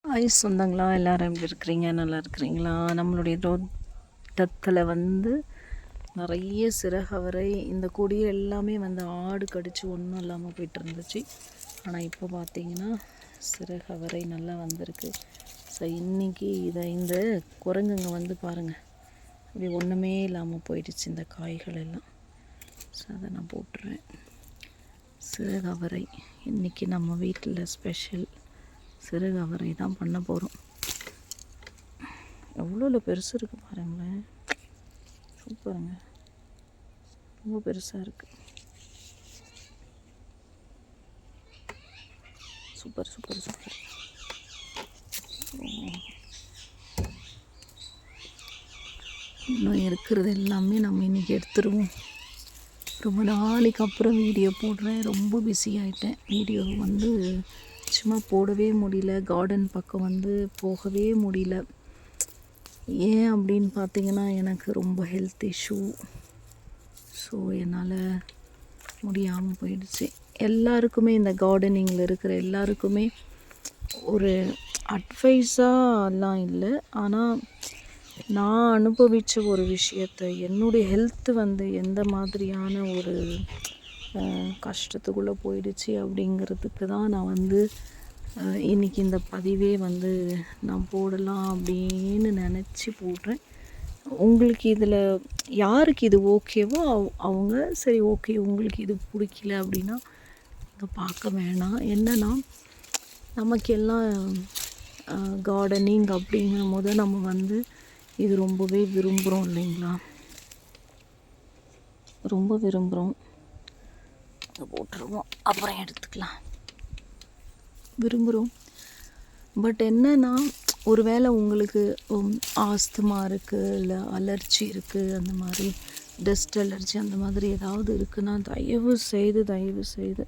Hi சொந்தங்களா, எல்லோரும் எப்படி இருக்கிறீங்க? நல்லா இருக்கிறீங்களா? நம்மளுடைய தோட்டத்தில் நிறைய சிறகவரை இந்த கொடி எல்லாமே ஆடு கடித்து ஒன்றும் இல்லாமல் போயிட்டு இருந்துச்சு. ஆனால் இப்போ பார்த்தீங்கன்னா சிறகவரை நல்லா வந்திருக்கு. ஸோ இன்றைக்கி இந்த குரங்குங்க பாருங்கள், அப்படி ஒன்றுமே இல்லாமல் போயிடுச்சு இந்த காய்கள் எல்லாம். ஸோ அதை நான் போட்டுருவேன். சிறகவரை இன்றைக்கி நம்ம வீட்டில் ஸ்பெஷல் சிறகவரை தான் பண்ண போகிறோம். எவ்வளோ பெருசு இருக்குது பாருங்களேன், சூப்பருங்க, ரொம்ப பெருசாக இருக்குது. Super super super. இன்னும் இருக்கிறது எல்லாமே நம்ம இன்றைக்கி எடுத்துருவோம். ரொம்ப நாளைக்கு அப்புறம் வீடியோ போடுறேன். ரொம்ப பிஸி ஆகிட்டேன். வீடியோ சும்மா போடவே முடியல. கார்டன் பக்கம் போகவே முடியல. ஏன் அப்படின்னு பார்த்தீங்கன்னா எனக்கு ரொம்ப ஹெல்த் இஷ்யூ. ஸோ என்னால் முடியாமல் போயிடுச்சு. எல்லாருக்குமே இந்த கார்டனிங்கில் இருக்கிற எல்லாருக்குமே ஒரு அட்வைஸாலாம் இல்லை, ஆனால் நான் அனுபவித்த ஒரு விஷயத்தை, என்னுடைய ஹெல்த்து எந்த மாதிரியான ஒரு கஷ்டத்துக்குள்ளே போயிடுச்சு அப்படிங்கிறதுக்கு தான் நான் இன்றைக்கி இந்த பதிவே நான் போடலாம் அப்படின்னு நினச்சி போடுறேன். உங்களுக்கு இதில் யாருக்கு இது ஓகேவோ அவங்க சரி ஓகே, உங்களுக்கு இது பிடிக்கல அப்படின்னா இதை பார்க்க வேணாம். என்னென்னா நமக்கெல்லாம் கார்டனிங் அப்படிங்கும் போது நம்ம இது ரொம்பவே விரும்புகிறோம் இல்லைங்களா? ரொம்ப விரும்புகிறோம். அதை போட்டுருவோம், அப்புறம் எடுத்துக்கலாம். விரும்புகிறோம். பட் என்னன்னா, ஒரு வேளை உங்களுக்கு ஆஸ்துமா இருக்குது, இல்லை அலர்ஜி இருக்குது, அந்த மாதிரி டஸ்ட் அலர்ஜி அந்த மாதிரி ஏதாவது இருக்குன்னா தயவு செய்து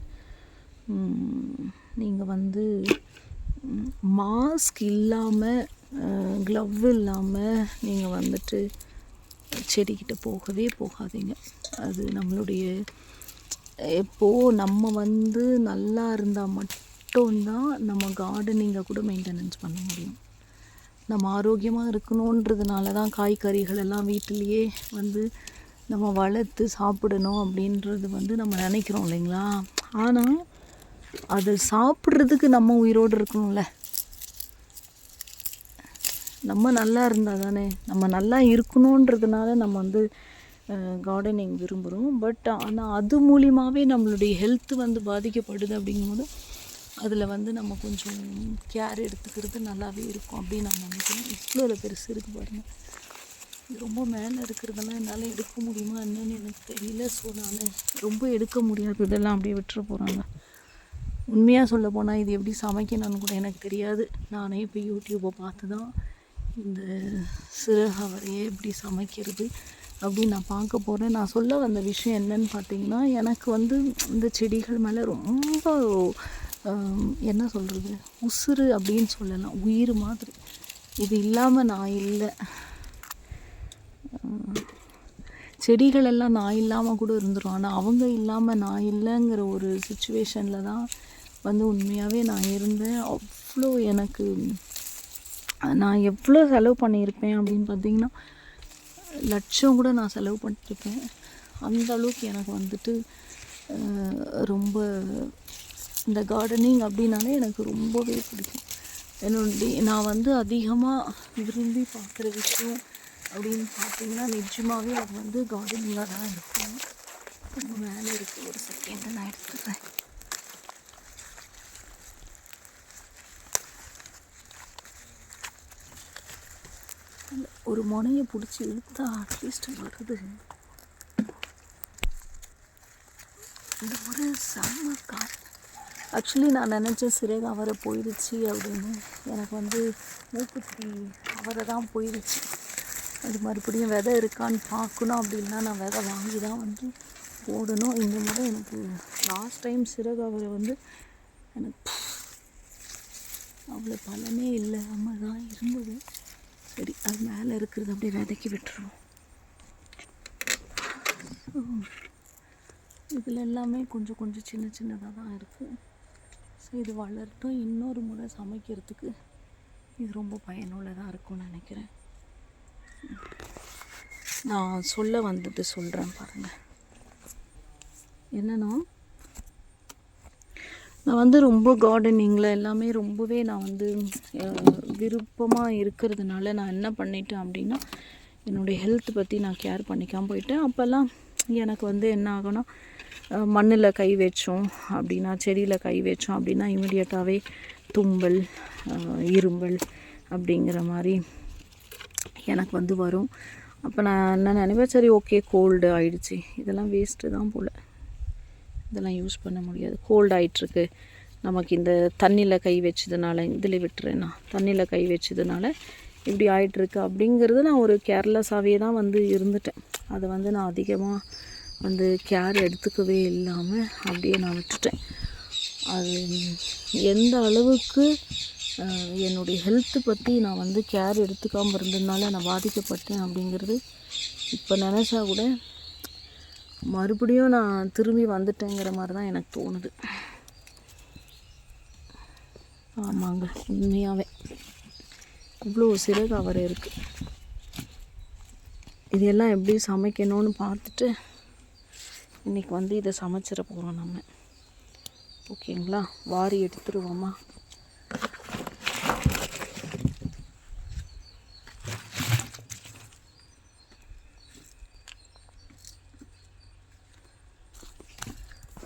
நீங்கள் மாஸ்க் இல்லாமல், க்ளவ் இல்லாமல் நீங்கள் செடிக்கிட்ட போகவே போகாதீங்க. அது நம்மளுடைய எப்போது நம்ம நல்லா இருந்தால் மட்டும்தான் நம்ம கார்டனிங்கை கூட மெயின்டெனன்ஸ் பண்ண முடியும். நம்ம ஆரோக்கியமாக இருக்கணுன்றதுனால தான் காய்கறிகள் எல்லாம் வீட்டிலையே நம்ம வளர்த்து சாப்பிடணும் அப்படின்றது நம்ம நினைக்கிறோம் இல்லைங்களா? ஆனால் அதை சாப்பிட்றதுக்கு நம்ம உயிரோடு இருக்கணும்ல. நம்ம நல்லா இருந்தால் தானே, நம்ம நல்லா இருக்கணுன்றதுனால நம்ம கார்டனிங் விரும்புகிறோம். பட் ஆனால் அது மூலியமாகவே நம்மளுடைய ஹெல்த்து பாதிக்கப்படுது. அப்படிங்கும்போது அதில் நம்ம கொஞ்சம் கேர் எடுத்துக்கிறது நல்லாவே இருக்கும் அப்படின்னு நான் நினைக்கிறேன். இவ்வளோ பெருசு இருக்குது பாருங்கள். இது ரொம்ப மேலே இருக்கிறதெல்லாம் என்னால் எடுக்க முடியுமா என்னன்னு எனக்கு தெரியல. ஸோ நான் ரொம்ப எடுக்க முடியாது, இதெல்லாம் அப்படியே விட்டுற போகிறாங்க. உண்மையாக சொல்ல போனால் இது எப்படி சமைக்கணும்னு கூட எனக்கு தெரியாது. நானே இப்போ யூடியூப்பை பார்த்து தான் இந்த சிறகவரையை எப்படி சமைக்கிறது அப்படின்னு நான் பார்க்க போகிறேன். நான் சொல்ல வந்த விஷயம் என்னன்னு பார்த்தீங்கன்னா, எனக்கு இந்த செடிகள் மேலே ரொம்ப என்ன சொல்கிறது, உசுறு அப்படின்னு சொல்லலாம், உயிர் மாதிரி. இது இல்லாமல் நான் இல்லை. செடிகளெல்லாம் நான் இல்லாமல் கூட இருந்துடும், ஆனால் அவங்க இல்லாமல் நான் இல்லைங்கிற ஒரு சுச்சுவேஷனில் தான் உண்மையாகவே நான் இருந்தேன். அவ்வளோ எனக்கு நான் எவ்வளோ செலவு பண்ணியிருப்பேன் அப்படின்னு பார்த்தீங்கன்னா, லட்சம் கூட நான் செலவு பண்ணியிருப்பேன். அந்த அளவுக்கு எனக்கு ரொம்ப இந்த கார்டனிங் அப்படின்னாலே எனக்கு ரொம்பவே பிடிக்கும். நான் அதிகமாக விரும்பி பார்க்குற விஷயம் அப்படின்னு பார்த்தீங்கன்னா நிஜமாகவே அது கார்டனிங்காக தான் இருக்கும். ரொம்ப மேலே இருக்குது, ஒரு செகண்ட் நான் எடுத்துக்கிறேன். ஒரு முனையை பிடிச்சி இழுத்தா அட்லீஸ்ட் வருது. இந்த ஒரு செம்ம காற்று. ஆக்சுவலி நான் நினச்சேன் சிறகு அவரை போயிடுச்சு அப்படின்னு. எனக்கு மூக்குத்தி அவரை தான் போயிடுச்சு. அது மறுபடியும் விதை இருக்கான்னு பார்க்கணும். அப்படின்னா நான் விதை வாங்கி தான் போடணும். இந்த முறை எனக்கு லாஸ்ட் டைம் சிறகு அவரை எனக்கு அவ்வளோ பலனே இல்லாமல் தான் இருந்தது. சரி, அது மேலே இருக்கிறது அப்படியே விதைக்கி விட்டுருவோம். இதில் எல்லாமே கொஞ்சம் கொஞ்சம் சின்னதாக தான் இருக்குது. ஸோ இது வளரட்டும், இன்னொரு முறை சமைக்கிறதுக்கு இது ரொம்ப பயனுள்ளதாக இருக்கும்னு நினைக்கிறேன். நான் சொல்ல வந்தது சொல்கிறேன் பாருங்கள். என்னென்னா, நான் வந்து ரொம்ப கார்டனிங்கில் எல்லாமே ரொம்பவே நான் வந்து விருப்பமாக இருக்கிறதுனால நான் என்ன பண்ணிட்டேன் அப்படின்னா, என்னுடைய ஹெல்த் பற்றி நான் கேர் பண்ணிக்காமல் போயிட்டேன். அப்போல்லாம் எனக்கு வந்து என்ன ஆகும்னா, மண்ணில் கை வச்சோம் அப்படின்னா, செடியில் கை வச்சோம் அப்படின்னா இமிடியேட்டாகவே தும்பல், இரும்பல் அப்படிங்கிற மாதிரி எனக்கு வந்து வரும். அப்போ நான் என்ன நினைப்பேன், சரி ஓகே கோல்டு ஆகிடுச்சி, இதெல்லாம் வேஸ்ட்டு தான் போல், இதெல்லாம் யூஸ் பண்ண முடியாது, கோல்டு ஆகிட்டுருக்கு நமக்கு, இந்த தண்ணியில் கை வச்சதுனால, இதில் விட்டுறேன்னா தண்ணியில் கை வச்சதுனால இப்படி ஆகிட்டுருக்கு அப்படிங்கிறது நான் ஒரு கேர்லெஸ்ஸாகவே தான் வந்து இருந்துட்டேன். அதை வந்து நான் அதிகமாக வந்து கேர் எடுத்துக்கவே இல்லாமல் அப்படியே நான் விட்டுட்டேன். அது எந்த அளவுக்கு என்னுடைய ஹெல்த்து பற்றி நான் வந்து கேர் எடுத்துக்காமல் இருந்ததுனால நான் பாதிக்கப்பட்டேன் அப்படிங்கிறது இப்போ நினச்சா கூட மறுபடியும் நான் திரும்பி வந்துட்டேங்கிற மாதிரி தான் எனக்கு தோணுது. ஆமாங்க, உண்மையாகவே இவ்வளோ சிறகு அவரை இருக்குது. இதெல்லாம் எப்படி சமைக்கணும்னு பார்த்துட்டு இன்றைக்கி வந்து இதை சமைச்சிட போகிறோம் நம்ம. ஓகேங்களா, வாரி எடுத்துருவோமா?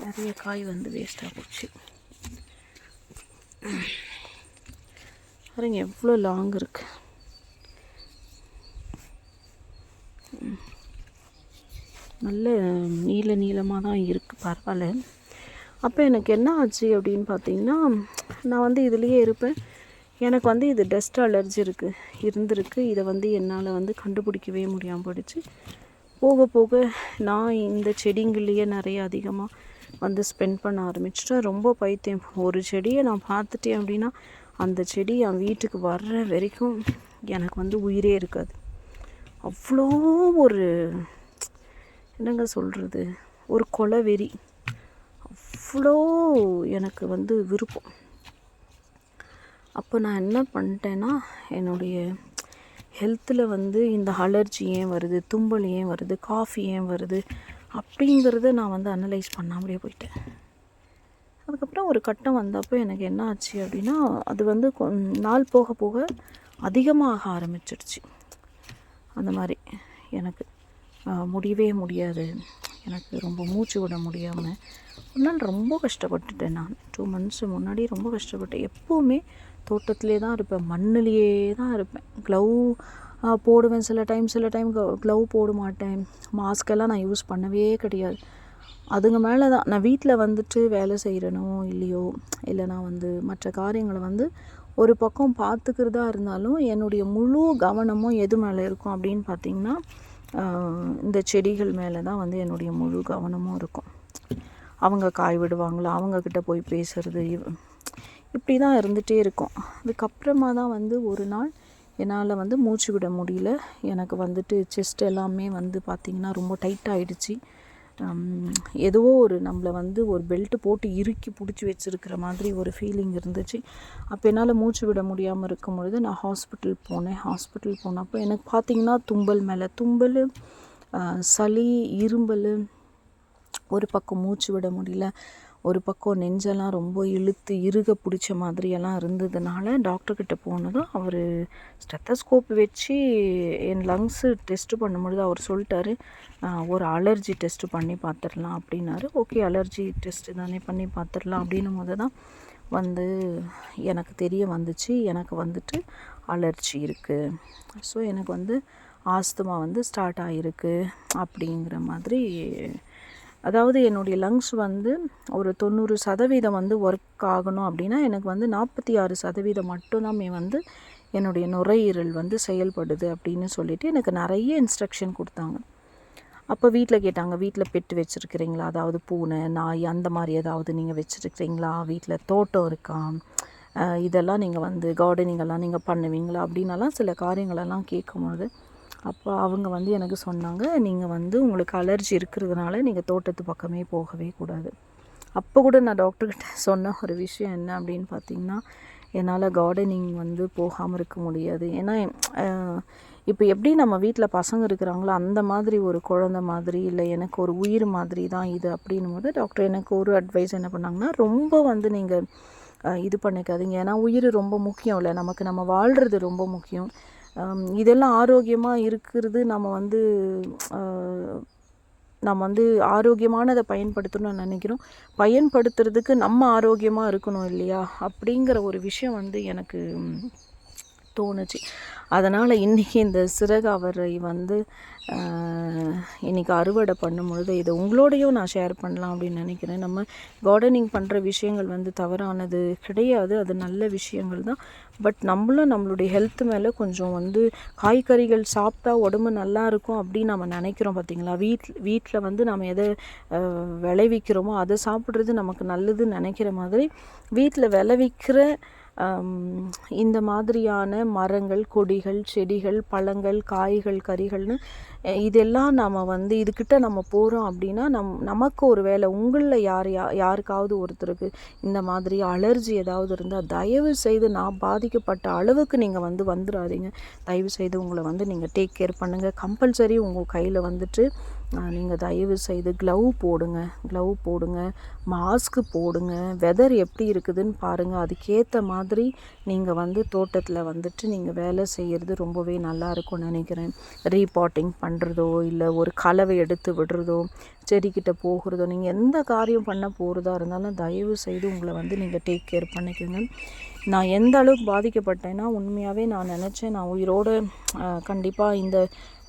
நிறைய காய் வந்து வேஸ்ட்டாக போச்சு பாருங்க, எவ்வளோ லாங் இருக்குது. நல்ல நீளமாக தான் இருக்குது, பரவாயில்ல. அப்போ எனக்கு என்ன ஆச்சு அப்படின்னு பார்த்தீங்கன்னா, நான் வந்து இதுலேயே இருப்பேன். எனக்கு வந்து இது டஸ்ட் அலர்ஜி இருந்திருக்கு. இதை வந்து என்னால் வந்து கண்டுபிடிக்கவே முடியாமல் போயிடுச்சு. போக போக நான் இந்த செடிங்கள்லேயே நிறைய அதிகமாக வந்து ஸ்பெண்ட் பண்ண ஆரம்பிச்சிட்டேன். ரொம்ப பைத்தியம். ஒரு செடியை நான் பார்த்துட்டேன் அப்படின்னா அந்த செடி என் வீட்டுக்கு வர்ற வரைக்கும் எனக்கு வந்து உயிரே இருக்காது. அவ்வளோ ஒரு என்னங்க சொல்கிறது, ஒரு கொலவெறி, அவ்வளோ எனக்கு வந்து விருப்பம். அப்போ நான் என்ன பண்ணிட்டேன்னா, என்னுடைய ஹெல்த்தில் வந்து இந்த அலர்ஜி ஏன் வருது, தும்பல் ஏன் வருது, காஃபி ஏன் வருது அப்படிங்கிறத நான் வந்து அனலைஸ் பண்ணாமலே போயிட்டேன். அதுக்கப்புறம் ஒரு கட்டம் வந்தப்போ எனக்கு என்ன ஆச்சு அப்படின்னா, அது வந்து நாள் போக போக அதிகமாக ஆரம்பிச்சிடுச்சு. அந்த மாதிரி எனக்கு முடியவே முடியாது, எனக்கு ரொம்ப மூச்சு விட முடியாமல் ஒரு நாள் ரொம்ப கஷ்டப்பட்டுட்டேன். நான் 2 months முன்னாடி ரொம்ப கஷ்டப்பட்டேன். எப்போவுமே தோட்டத்திலே தான் இருப்பேன், மண்ணிலேயே தான் இருப்பேன். க்ளவ் போடுவேன், சில டைம் க்ளவ் போட மாட்டேன். மாஸ்கெல்லாம் நான் யூஸ் பண்ணவே கிடையாது. அதுங்க மேலே தான் நான் வீட்டில் வந்துட்டு வேலை செய்கிறனோ இல்லையோ, இல்லைனா வந்து மற்ற காரியங்களை வந்து ஒரு பக்கம் பார்த்துக்கிறதா இருந்தாலும் என்னுடைய முழு கவனமும் எது மேலே இருக்கும் அப்படின்னு பார்த்திங்கன்னா, இந்த செடிகள் மேலே தான் வந்து என்னுடைய முழு கவனமும் இருக்கும். அவங்க காய் விடுவாங்களா, அவங்கக்கிட்ட போய் பேசுகிறது, இப்படி தான் இருந்துகிட்டே இருக்கும். அதுக்கப்புறமா தான் வந்து ஒரு நாள் என்னால் வந்து மூச்சு விட முடியல. எனக்கு வந்துட்டு செஸ்ட் எல்லாமே வந்து பார்த்திங்கன்னா ரொம்ப டைட்டாகிடுச்சு. ஏதோ ஒரு நம்மளை வந்து ஒரு பெல்ட்டு போட்டு இறுக்கி பிடிச்சி வச்சுருக்கிற மாதிரி ஒரு ஃபீலிங் இருந்துச்சு. அப்போ என்னால் மூச்சு விட முடியாமல் இருக்கும் பொழுது நான் ஹாஸ்பிட்டல் போனப்போ எனக்கு பார்த்திங்கன்னா தும்பல் மேலே தும்பல், சளி, இரும்பல், ஒரு பக்கம் மூச்சு விட முடியல, ஒரு பக்கம் நெஞ்செல்லாம் ரொம்ப இழுத்து இறுக பிடிச்ச மாதிரியெல்லாம் இருந்ததுனால டாக்டர்கிட்ட போனதும் அவர் ஸ்டெத்தஸ்கோப் வச்சு என் லங்ஸு டெஸ்ட்டு பண்ணும்பொழுது அவர் சொல்லிட்டாரு, ஒரு அலர்ஜி டெஸ்ட்டு பண்ணி பார்த்துடலாம் அப்படின்னாரு. ஓகே, அலர்ஜி டெஸ்ட்டு தானே பண்ணி பார்த்துடலாம் அப்படின்னும் போது தான் வந்து எனக்கு தெரிய வந்துச்சு, எனக்கு வந்துட்டு அலர்ஜி இருக்குது. ஸோ எனக்கு வந்து ஆஸ்துமா வந்து ஸ்டார்ட் ஆகிருக்கு அப்படிங்கிற மாதிரி. அதாவது என்னுடைய லங்ஸ் வந்து ஒரு 90% வந்து ஒர்க் ஆகணும் அப்படின்னா எனக்கு வந்து 46% மட்டும்தாமே வந்து என்னுடைய நுரையீரல் வந்து செயல்படுது அப்படின்னு சொல்லிவிட்டு எனக்கு நிறைய இன்ஸ்ட்ரக்ஷன் கொடுத்தாங்க. அப்போ வீட்டில் கேட்டாங்க, வீட்டில் பெட்டு வச்சுருக்கிறீங்களா, அதாவது பூனை, நாய் அந்த மாதிரி ஏதாவது நீங்கள் வச்சுருக்கிறீங்களா, வீட்டில் தோட்டம் இருக்கா, இதெல்லாம் நீங்கள் வந்து கார்டனிங்கெல்லாம் நீங்கள் பண்ணுவீங்களா அப்படின்னலாம் சில காரியங்களெல்லாம் கேட்கும்போது அப்போ அவங்க வந்து எனக்கு சொன்னாங்க, நீங்கள் வந்து உங்களுக்கு அலர்ஜி இருக்கிறதுனால நீங்கள் தோட்டத்து பக்கமே போகவே கூடாது. அப்போ கூட நான் டாக்டர்கிட்ட சொன்ன ஒரு விஷயம் என்ன அப்படின்னு பார்த்திங்கன்னா, என்னால் கார்டனிங் வந்து போகாமல் இருக்க முடியாது. ஏன்னா இப்போ எப்படி நம்ம வீட்டில் பசங்க இருக்கிறாங்களோ அந்த மாதிரி ஒரு குழந்த மாதிரி, இல்லை எனக்கு ஒரு உயிர் மாதிரி தான் இது அப்படின்னும் போது டாக்டர் எனக்கு ஒரு அட்வைஸ் என்ன பண்ணாங்கன்னா, ரொம்ப வந்து நீங்கள் இது பண்ணிக்காதீங்க. ஏன்னா உயிர் ரொம்ப முக்கியம் இல்லை நமக்கு, நம்ம வாழ்கிறது ரொம்ப முக்கியம். இதெல்லாம் ஆரோக்கியமாக இருக்கிறது நம்ம வந்து ஆரோக்கியமானதை பயன்படுத்தணும்னு நினைக்கிறோம். பயன்படுத்துறதுக்கு நம்ம ஆரோக்கியமாக இருக்கணும் இல்லையா, அப்படிங்கிற ஒரு விஷயம் வந்து எனக்கு தோணுச்சு. அதனால் இன்றைக்கி இந்த சிறகு அவரை வந்து இன்றைக்கி அறுவடை பண்ணும்பொழுது இதை உங்களோடையும் நான் ஷேர் பண்ணலாம் அப்படின்னு நினைக்கிறேன். நம்ம கார்டனிங் பண்ணுற விஷயங்கள் வந்து தவறானது கிடையாது, அது நல்ல விஷயங்கள் தான். பட் நம்மளும் நம்மளுடைய ஹெல்த் மேலே கொஞ்சம் வந்து காய்கறிகள் சாப்பிட்டா உடம்பு நல்லா இருக்கும் அப்படின்னு நம்ம நினைக்கிறோம் பார்த்திங்களா. வீட்டில் வந்து நம்ம எதை விளைவிக்கிறோமோ அதை சாப்பிட்றது நமக்கு நல்லதுன்னு நினைக்கிற மாதிரி, வீட்டில் விளைவிக்கிற இந்த மாதிரியான மரங்கள், கொடிகள், செடிகள், பழங்கள், காய்கள், கறிகள்னு இதெல்லாம் நம்ம வந்து இதுக்கிட்ட நம்ம போகிறோம் அப்படின்னா நமக்கு ஒரு வேளை உங்களில் யாருக்காவது ஒருத்தருக்கு இந்த மாதிரி அலர்ஜி ஏதாவது இருந்தால் தயவு செய்து நான் பாதிக்கப்பட்ட அளவுக்கு நீங்கள் வந்துடாதீங்க. தயவு செய்து உங்களை வந்து நீங்கள் டேக் கேர் பண்ணுங்கள். கம்பல்சரி உங்கள் கையில் வந்துட்டு நீங்கள் தயவு செய்து க்ளவ் போடுங்க, மாஸ்க்கு போடுங்க. வெதர் எப்படி இருக்குதுன்னு பாருங்கள். அதுக்கேற்ற மாதிரி நீங்கள் வந்து தோட்டத்தில் வந்துட்டு நீங்கள் வேலை செய்கிறது ரொம்பவே நல்லா இருக்கும்னு நினைக்கிறேன். ரீபாட்டிங் பண்ணுறதோ, இல்லை ஒரு கலவை எடுத்து விடுறதோ, செடிக்கிட்ட போகிறதோ, நீங்கள் எந்த காரியம் பண்ண போகிறதா இருந்தாலும் தயவு செய்து உங்களை வந்து நீங்கள் டேக் கேர் பண்ணிக்கோங்க. நான் எந்த அளவுக்கு பாதிக்கப்பட்டேன்னா, உண்மையாகவே நான் நினச்சேன் நான் உயிரோடு கண்டிப்பாக இந்த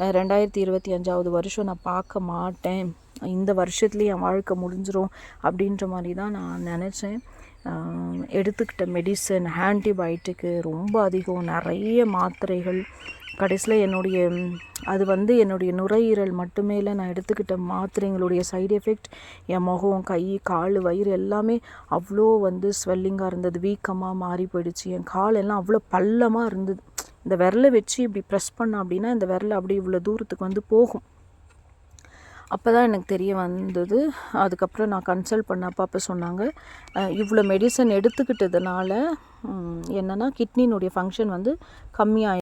2025 வருஷம் நான் பார்க்க மாட்டேன், இந்த வருஷத்துலேயே என் வாழ்க்கை முடிஞ்சிரும் அப்படின்ற மாதிரி தான் நான் நினச்சேன். எடுத்துக்கிட்ட மெடிசன், ஆன்டிபயோட்டிக்கு ரொம்ப அதிகம், நிறைய மாத்திரைகள். கடைசியில் அது வந்து என்னுடைய நுரையீரல் மட்டுமே இல்லை, நான் எடுத்துக்கிட்ட மாத்திரைங்களுடைய சைடு எஃபெக்ட் என் முகம், கை, கால், வயிறு எல்லாமே அவ்வளோ வந்து ஸ்வெல்லிங்காக இருந்தது, வீக்கமாக மாறி போயிடுச்சு. என் காலெல்லாம் அவ்வளோ பள்ளமாக இருந்தது. இந்த விரலை வச்சு இப்படி ப்ரெஸ் பண்ண அப்படின்னா இந்த விரலை அப்படி இவ்வளோ தூரத்துக்கு வந்து போகும். அப்போ தான் எனக்கு தெரிய வந்தது. அதுக்கப்புறம் நான் கன்சல்ட் பண்ணப்போ சொன்னாங்க, இவ்வளோ மெடிசன் எடுத்துக்கிட்டதுனால என்னென்னா கிட்னினுடைய ஃபங்க்ஷன் வந்து கம்மியாக